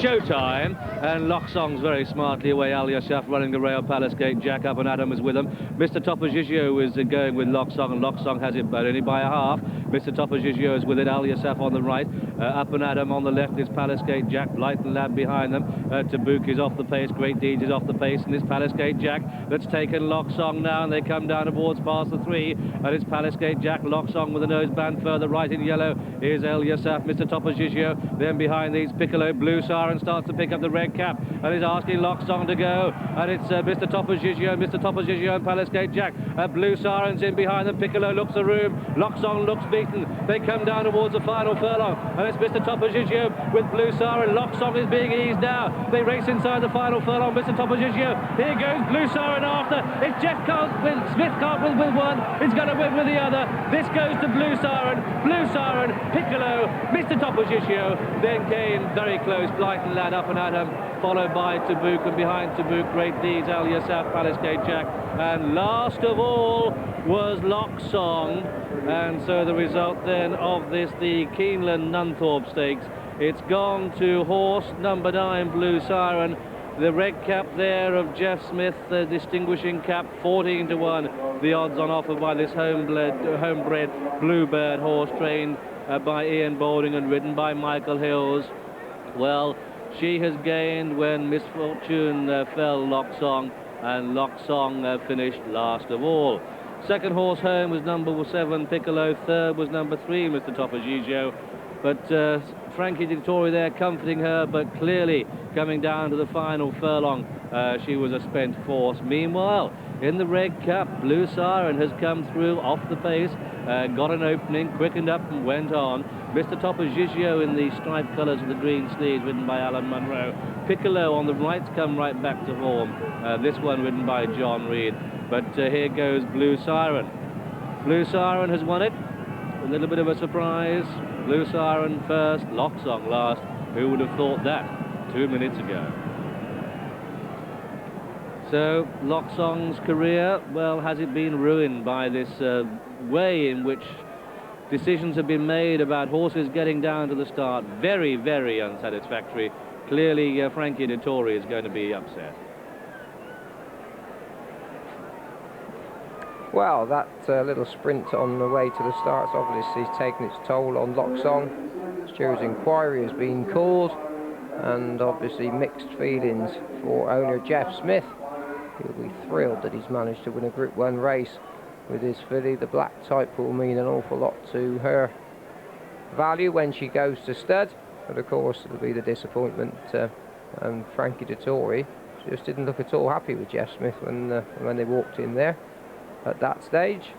showtime, and Locksong's very smartly away. Al Yassaf running the rail. Palace Gate Jack up and Adam is with him. Mr. Topazigio is going with Locksong, and Locksong has it, but only by a half. Mr. Topazigio is with it. Al Yassaf on the right. Up and Adam on the left is Palace Gate Jack. Blighton Lad behind them. Tabuk is off the pace. Great Deeds is off the pace, and it's Palace Gate Jack that's taken Locksong now, and they come down towards past the 3, and it's Palace Gate Jack. Locksong with a noseband further right in yellow is El Yassaf. Mr. Topazigio. Then behind these Piccolo. Blue Siren starts to pick up the red cap and is asking Locksong to go, and it's Mr. Topazigio and Palace Gate Jack. Blue Siren's in behind them. Piccolo looks the room. Locksong looks beaten. They come down towards the final furlong, and it's Mr. Topazigio with Blue Siren. Locksong is being eased now. They race inside the final furlong. Mr. Topazigio. Here goes Blue Siren after. It's Jeff can't win. Smith can't win with one. He's going to win with the other. This goes to Blue Siren. Blue Siren, Piccolo, Mr. Topazigio. Then came very close Blighton Lad up and Adam, followed by Tabuk, and behind Tabuk Great Deeds, Al Yassaf, Palace Gate Jack, and last of all was Locksong. And so the result then of this, the Keeneland Nunthorpe Stakes, it's gone to horse number 9, Blue Siren. The red cap there of Jeff Smith, the distinguishing cap, 14-1. The odds on offer by this homebred Bluebird horse, trained by Ian Balding and ridden by Michael Hills. Well, she has gained when misfortune fell Locksong, and Locksong finished last of all. Second horse home was number 7, Piccolo. Third was number 3, Mr. Topazigio. But Frankie Dettori there comforting her, but clearly coming down to the final furlong, she was a spent force. Meanwhile, in the red cap, Blue Siren has come through off the pace, got an opening, quickened up and went on. Mr. Topazigio in the striped colours of the green sleeves, ridden by Alan Munro. Piccolo on the right's come right back to form. This one ridden by John Reed. But here goes Blue Siren. Blue Siren has won it. A little bit of a surprise. Blue Siren first, Locksong last. Who would have thought that 2 minutes ago? So Locksong's career, well, has it been ruined by this way in which decisions have been made about horses getting down to the start? Very, very unsatisfactory. Clearly, Frankie Dettori is going to be upset. Well, that little sprint on the way to the start's obviously taken its toll on Locksong. Stewards' inquiry has been called, and obviously mixed feelings for owner Jeff Smith. He'll be thrilled that he's managed to win a Group 1 race with his filly. The black type will mean an awful lot to her value when she goes to stud, but of course it'll be the disappointment, and Frankie Dettori just didn't look at all happy with Jeff Smith when they walked in there at that stage.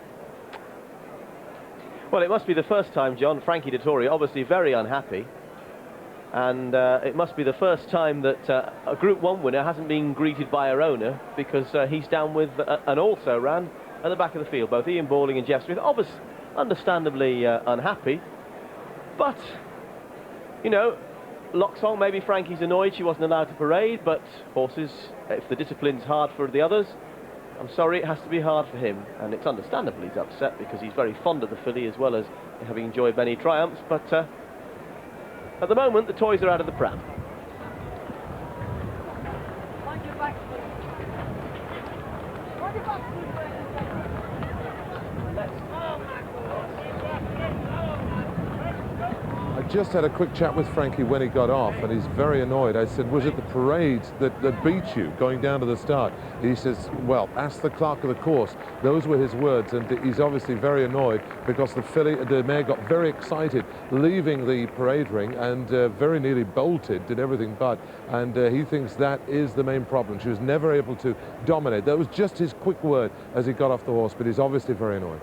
Well, it must be the first time, John. Frankie Dettori obviously very unhappy, and it must be the first time that a Group 1 winner hasn't been greeted by her owner, because he's down with an also-ran at the back of the field. Both Ian Balding and Jeff Smith, obviously understandably unhappy, but you know, Locksong, maybe Frankie's annoyed she wasn't allowed to parade, but horses, if the discipline's hard for the others, I'm sorry, it has to be hard for him, and it's understandable he's upset because he's very fond of the filly as well as having enjoyed many triumphs, but at the moment the toys are out of the pram. I just had a quick chat with Frankie when he got off, and he's very annoyed. I said, was it the parade that beat you going down to the start? He says, well, ask the clerk of the course. Those were his words, and he's obviously very annoyed because the mare got very excited leaving the parade ring and very nearly bolted, did everything but, and he thinks that is the main problem. She was never able to dominate. That was just his quick word as he got off the horse, but he's obviously very annoyed.